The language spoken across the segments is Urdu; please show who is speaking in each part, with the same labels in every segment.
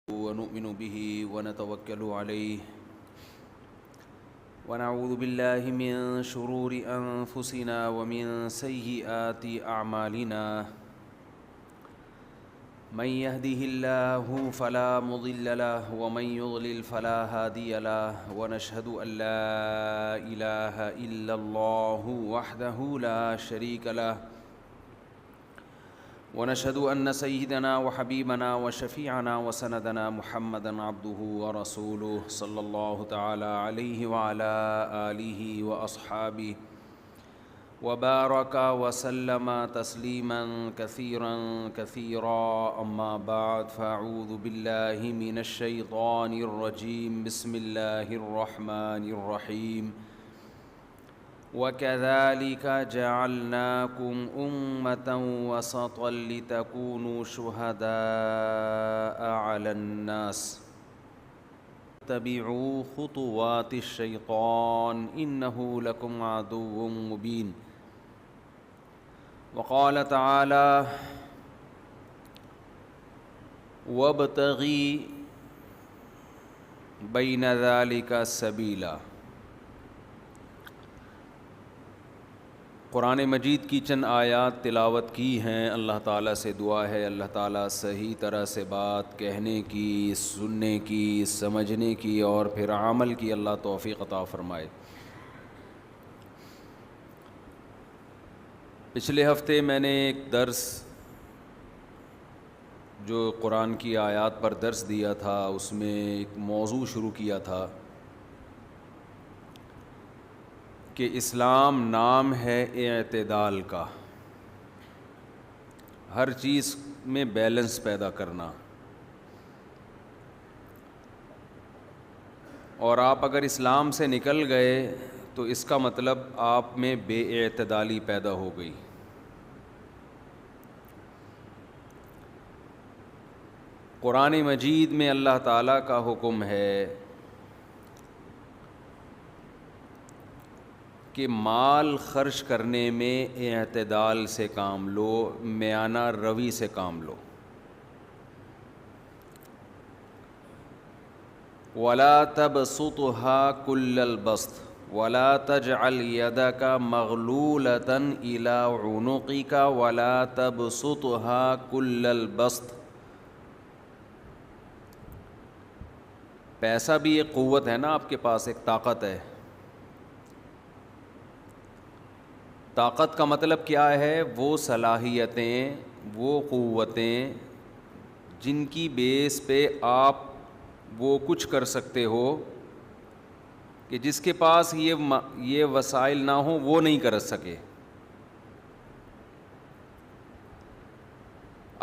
Speaker 1: ونؤمن به ونتوكل عليه ونعوذ بالله من شرور أنفسنا ومن سيئات أعمالنا من يهده الله فلا مضل له ومن يضلل فلا هادي له ونشهد أن لا إله إلا الله وحده لا شريك له ونشهد أن سيدنا وحبيبنا وشفيعنا وسندنا محمدا عبده ورسوله صلى الله تعالى عليه وعلى آله وأصحابه وبارك وسلم تسليما كثيرا كثيرا أما بعد فأعوذ بالله من الشيطان الرجيم بسم الله الرحمن الرحيم وكذلك جعلناكم أمة وسطا لتكونوا شهداء على الناس اتبعوا خطوات الشيطان إنه لكم عدو مبين وقال تعالى وابتغ بين ذلك سبيلا۔ قرآن مجید کی چند آیات تلاوت کی ہیں۔ اللہ تعالیٰ سے دعا ہے اللہ تعالیٰ صحیح طرح سے بات کہنے کی، سننے کی، سمجھنے کی اور پھر عمل کی اللہ توفیق عطا فرمائے۔ پچھلے ہفتے میں نے ایک درس جو قرآن کی آیات پر درس دیا تھا، اس میں ایک موضوع شروع کیا تھا کہ اسلام نام ہے اعتدال کا، ہر چیز میں بیلنس پیدا کرنا، اور آپ اگر اسلام سے نکل گئے تو اس کا مطلب آپ میں بے اعتدالی پیدا ہو گئی۔ قرآن مجید میں اللہ تعالیٰ کا حکم ہے کہ مال خرچ کرنے میں اعتدال سے کام لو، میانہ روی سے کام لو۔ وَلَا تَبْسُطْهَا كُلَّ الْبَسْطِ وَلَا تَجْعَلْ يَدَكَ مَغْلُولَةً إِلَىٰ عُنُقِكَ وَلَا تَبْسُطْهَا كُلَّ الْبَسْطِ۔ پیسہ بھی ایک قوت ہے نا، آپ کے پاس ایک طاقت ہے۔ طاقت کا مطلب کیا ہے؟ وہ صلاحیتیں، وہ قوتیں جن کی بیس پہ آپ وہ کچھ کر سکتے ہو کہ جس کے پاس یہ وسائل نہ ہوں وہ نہیں کر سکے۔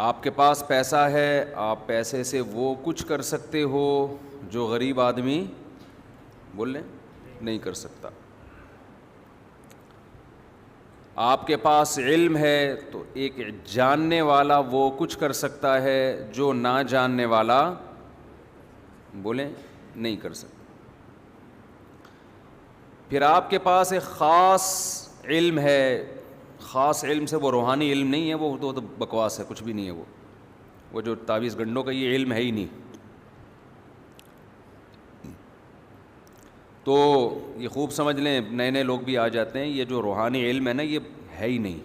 Speaker 1: آپ کے پاس پیسہ ہے، آپ پیسے سے وہ کچھ کر سکتے ہو جو غریب آدمی بول لیں نہیں کر سکتا۔ آپ کے پاس علم ہے تو ایک جاننے والا وہ کچھ کر سکتا ہے جو نہ جاننے والا بولیں نہیں کر سکتا۔ پھر آپ کے پاس ایک خاص علم ہے، خاص علم سے وہ روحانی علم نہیں ہے، وہ تو بکواس ہے، کچھ بھی نہیں ہے، وہ جو تعویذ گنڈوں کا یہ علم ہے ہی نہیں۔ تو یہ خوب سمجھ لیں، نئے نئے لوگ بھی آ جاتے ہیں، یہ جو روحانی علم ہے نا یہ ہے ہی نہیں۔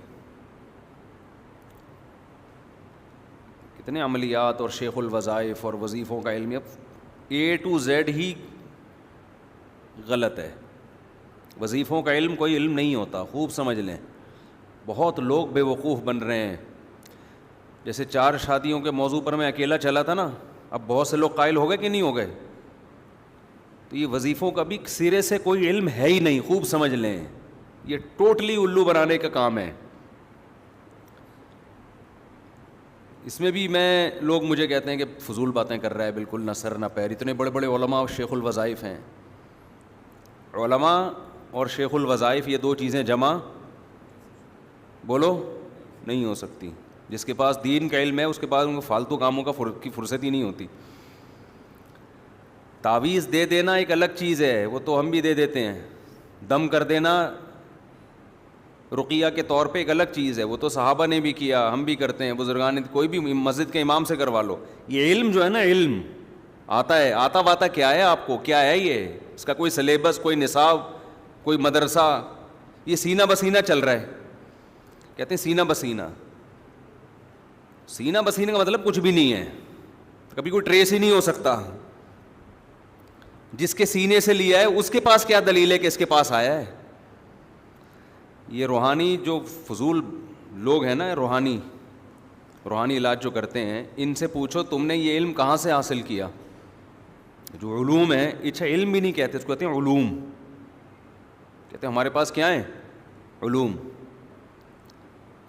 Speaker 1: کتنے عملیات اور شیخ الوظائف اور وظیفوں کا علم، اب A to Z ہی غلط ہے۔ وظیفوں کا علم کوئی علم نہیں ہوتا، خوب سمجھ لیں۔ بہت لوگ بے وقوف بن رہے ہیں۔ جیسے 4 شادیوں کے موضوع پر میں اکیلا چلا تھا نا، اب بہت سے لوگ قائل ہو گئے کہ نہیں ہو گئے؟ تو یہ وظیفوں کا بھی سرے سے کوئی علم ہے ہی نہیں، خوب سمجھ لیں، یہ ٹوٹلی الو بنانے کا کام ہے۔ اس میں بھی لوگ مجھے کہتے ہیں کہ فضول باتیں کر رہا ہے، بالکل نہ سر نہ پیر۔ اتنے بڑے بڑے علماء اور شیخ الوظائف ہیں۔ علماء اور شیخ الوظائف یہ 2 چیزیں جمع بولو نہیں ہو سکتی۔ جس کے پاس دین کا علم ہے اس کے پاس ان کو فالتو کاموں کی فرصت ہی نہیں ہوتی۔ تعویذ دے دینا ایک الگ چیز ہے، وہ تو ہم بھی دے دیتے ہیں۔ دم کر دینا رقیہ کے طور پہ ایک الگ چیز ہے، وہ تو صحابہ نے بھی کیا، ہم بھی کرتے ہیں، بزرگان نے، کوئی بھی مسجد کے امام سے کروا لو۔ یہ علم جو ہے نا، علم آتا ہے؟ آتا واتا کیا ہے آپ کو؟ کیا ہے یہ؟ اس کا کوئی سلیبس، کوئی نصاب، کوئی مدرسہ؟ یہ سینہ بسینہ چل رہا ہے. کہتے ہیں سینہ بسینہ. سینہ بسینہ کا مطلب کچھ بھی نہیں ہے، کبھی کوئی ٹریس ہی نہیں ہو سکتا. جس کے سینے سے لیا ہے اس کے پاس کیا دلیل ہے کہ اس کے پاس آیا ہے؟ یہ روحانی جو فضول لوگ ہیں نا، روحانی علاج جو کرتے ہیں، ان سے پوچھو تم نے یہ علم کہاں سے حاصل کیا؟ جو علوم ہے، اچھا علم بھی نہیں کہتے اس کو، کہتے ہیں علوم. کہتے ہیں ہمارے پاس کیا ہے؟ علوم.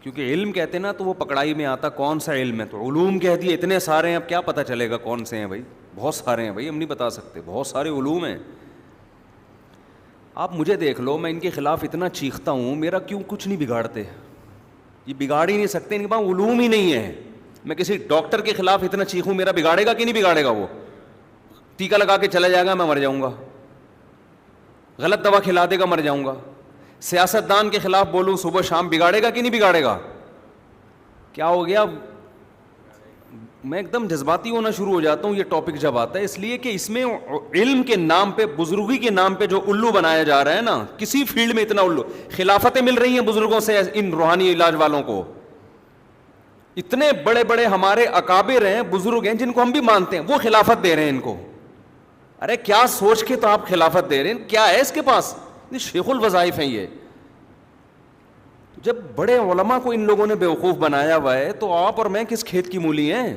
Speaker 1: کیونکہ علم کہتے ہیں نا تو وہ پکڑائی میں آتا کون سا علم ہے. تو علوم کہہ دیے، اتنے سارے ہیں، اب کیا پتہ چلے گا کون سے ہیں بھائی؟ بہت سارے ہیں بھائی، ہم نہیں بتا سکتے، بہت سارے علوم ہیں. آپ مجھے دیکھ لو، میں ان کے خلاف اتنا چیختا ہوں، میرا کیوں کچھ نہیں بگاڑتے؟ یہ بگاڑ ہی نہیں سکتے، ان کے پاس علوم ہی نہیں ہے. میں کسی ڈاکٹر کے خلاف اتنا چیخوں، میرا بگاڑے گا کہ نہیں بگاڑے گا؟ وہ ٹیکا لگا کے چلا جائے گا، میں مر جاؤں گا. غلط دوا کھلا دے گا، مر جاؤں گا. سیاستدان کے خلاف بولوں صبح شام، بگاڑے گا کہ نہیں بگاڑے گا؟ کیا ہو گیا؟ میں ایک دم جذباتی ہونا شروع ہو جاتا ہوں یہ ٹاپک جب آتا ہے، اس لیے کہ اس میں علم کے نام پہ، بزرگی کے نام پہ جو الو بنایا جا رہا ہے نا، کسی فیلڈ میں اتنا الو. خلافتیں مل رہی ہیں بزرگوں سے ان روحانی علاج والوں کو. اتنے بڑے بڑے ہمارے اکابر ہیں، بزرگ ہیں جن کو ہم بھی مانتے ہیں، وہ خلافت دے رہے ہیں ان کو. ارے کیا سوچ کے تو آپ خلافت دے رہے ہیں؟ کیا ہے اس کے پاس؟ یہ شیخ الوظائف ہیں یہ. جب بڑے علماء کو ان لوگوں نے بیوقوف بنایا ہوا ہے تو آپ اور میں کس کھیت کی مولی ہیں؟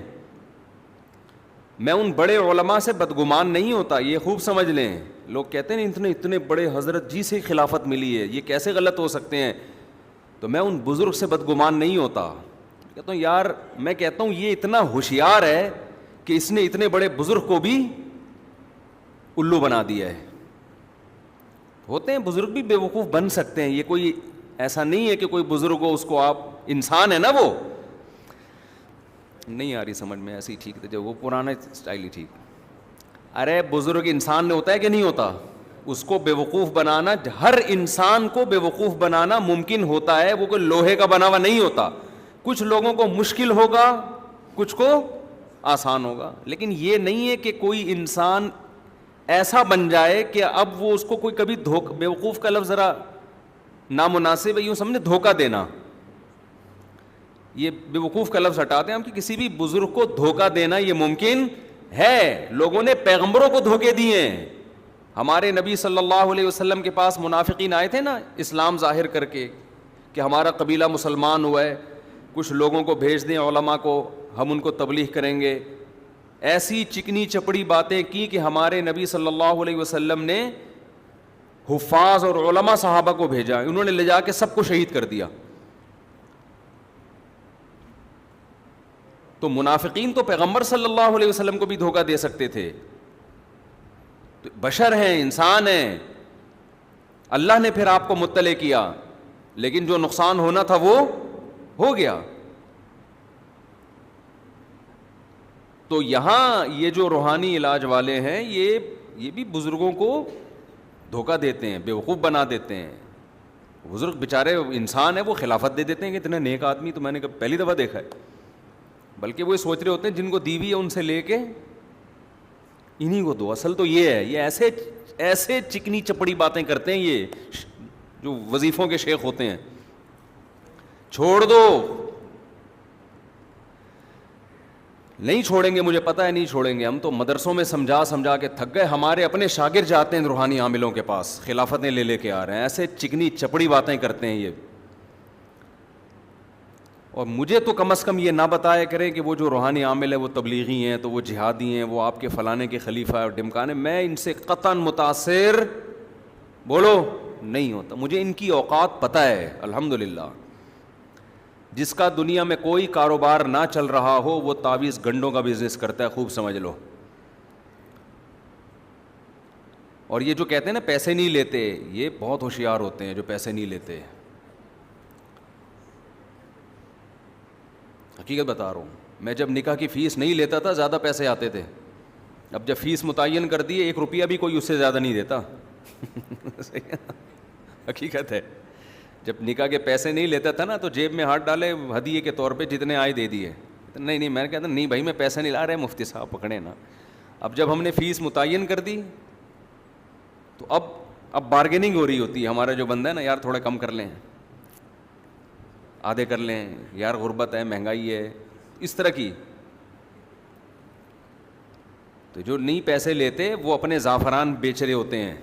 Speaker 1: میں ان بڑے علماء سے بدگمان نہیں ہوتا، یہ خوب سمجھ لیں. لوگ کہتے ہیں اتنے بڑے حضرت جی سے خلافت ملی ہے، یہ کیسے غلط ہو سکتے ہیں؟ تو میں ان بزرگ سے بدگمان نہیں ہوتا. کہتا ہوں یار، میں کہتا ہوں یہ اتنا ہوشیار ہے کہ اس نے اتنے بڑے بزرگ کو بھی الو بنا دیا ہے. ہوتے ہیں بزرگ بھی بیوقوف بن سکتے ہیں، یہ کوئی ایسا نہیں ہے کہ کوئی بزرگ ہو اس کو آپ، انسان ہے نا وہ. نہیں آ رہی سمجھ میں؟ ایسی ٹھیک تھا جو وہ پرانا اسٹائل ہی ٹھیک. ارے بزرگ انسان نے ہوتا ہے کہ نہیں ہوتا؟ اس کو بیوقوف بنانا، ہر انسان کو بیوقوف بنانا ممکن ہوتا ہے، وہ کوئی لوہے کا بنا ہوا نہیں ہوتا. کچھ لوگوں کو مشکل ہوگا، کچھ کو آسان ہوگا، لیکن یہ نہیں ہے کہ کوئی انسان ایسا بن جائے کہ اب وہ اس کو کوئی کبھی بیوقوف کا لفظ ذرا نامناسب ہے، یوں سمجھے دھوکہ دینا. یہ بیوقوف کا لفظ ہٹاتے ہیں ہم کہ کسی بھی بزرگ کو دھوکہ دینا یہ ممکن ہے. لوگوں نے پیغمبروں کو دھوکے دیے ہیں. ہمارے نبی صلی اللہ علیہ وسلم کے پاس منافقین آئے تھے نا، اسلام ظاہر کر کے کہ ہمارا قبیلہ مسلمان ہوا ہے، کچھ لوگوں کو بھیج دیں علماء کو، ہم ان کو تبلیغ کریں گے. ایسی چکنی چپڑی باتیں کی کہ ہمارے نبی صلی اللہ علیہ وسلم نے حفاظ اور علماء صحابہ کو بھیجا، انہوں نے لے جا کے سب کو شہید کر دیا. تو منافقین تو پیغمبر صلی اللہ علیہ وسلم کو بھی دھوکہ دے سکتے تھے. بشر ہیں، انسان ہیں. اللہ نے پھر آپ کو مطلع کیا، لیکن جو نقصان ہونا تھا وہ ہو گیا. تو یہاں یہ جو روحانی علاج والے ہیں یہ بھی بزرگوں کو دھوکہ دیتے ہیں، بیوقوف بنا دیتے ہیں. بزرگ بیچارے انسان ہے، وہ خلافت دے دیتے ہیں کہ اتنا نیک آدمی تو میں نے پہلی دفعہ دیکھا ہے. بلکہ وہ سوچ رہے ہوتے ہیں جن کو دیوی ہے ان سے لے کے انہی کو دو. اصل تو یہ ہے، یہ ایسے چکنی چپڑی باتیں کرتے ہیں یہ جو وظیفوں کے شیخ ہوتے ہیں. چھوڑ دو. نہیں چھوڑیں گے، مجھے پتہ ہے نہیں چھوڑیں گے. ہم تو مدرسوں میں سمجھا کے تھک گئے. ہمارے اپنے شاگرد جاتے ہیں روحانی عاملوں کے پاس، خلافتیں لے کے آ رہے ہیں. ایسے چکنی چپڑی باتیں کرتے ہیں یہ. اور مجھے تو کم از کم یہ نہ بتایا کریں کہ وہ جو روحانی عامل ہے وہ تبلیغی ہیں، تو وہ جہادی ہیں، وہ آپ کے فلانے کے خلیفہ اور ڈمکانے. میں ان سے قطعاً متاثر بولو نہیں ہوتا. مجھے ان کی اوقات پتہ ہے الحمدللہ. جس کا دنیا میں کوئی کاروبار نہ چل رہا ہو وہ تعویذ گنڈوں کا بزنس کرتا ہے، خوب سمجھ لو. اور یہ جو کہتے ہیں نا پیسے نہیں لیتے، یہ بہت ہوشیار ہوتے ہیں جو پیسے نہیں لیتے. حقیقت بتا رہا ہوں. میں جب نکاح کی فیس نہیں لیتا تھا زیادہ پیسے آتے تھے. اب جب فیس متعین کر دی 1 روپیہ بھی کوئی اس سے زیادہ نہیں دیتا. حقیقت ہے. جب نکاح کے پیسے نہیں لیتا تھا نا تو جیب میں ہاتھ ڈالے ہدیے کے طور پہ جتنے آئے دے دیے. نہیں میں نے کہتا نہیں بھائی میں پیسے نہیں لا رہے، مفتی صاحب پکڑے نا. اب جب ہم نے فیس متعین کر دی تو اب بارگیننگ ہو رہی ہوتی ہے. ہمارا جو بندہ ہے نا, یار تھوڑا کم کر لیں, آدھے کر لیں, یار غربت ہے, مہنگائی ہے, اس طرح کی. تو جو نہیں پیسے لیتے وہ اپنے زعفران بیچ رہے ہوتے ہیں.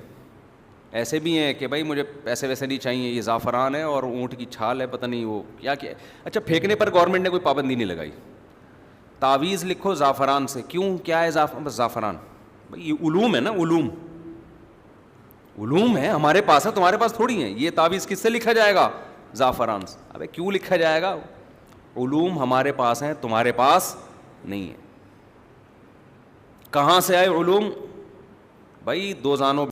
Speaker 1: ایسے بھی ہیں کہ بھائی مجھے پیسے ویسے نہیں چاہیے, یہ زعفران ہے اور اونٹ کی چھال ہے, پتہ نہیں وہ کیا کیا. اچھا, پھینکنے پر گورنمنٹ نے کوئی پابندی نہیں لگائی. تعویذ لکھو زعفران سے, کیوں, کیا ہے بس زعفران. بھائی یہ علوم ہے نا, علوم ہے, ہمارے پاس ہے, تمہارے پاس تھوڑی ہیں. یہ تعویذ کس سے لکھا جائے گا؟ زعفران سے. ابے کیوں لکھا جائے گا؟ علوم ہمارے پاس ہیں, تمہارے پاس نہیں ہے. کہاں سے آئے علوم؟ بھائی دو زانوں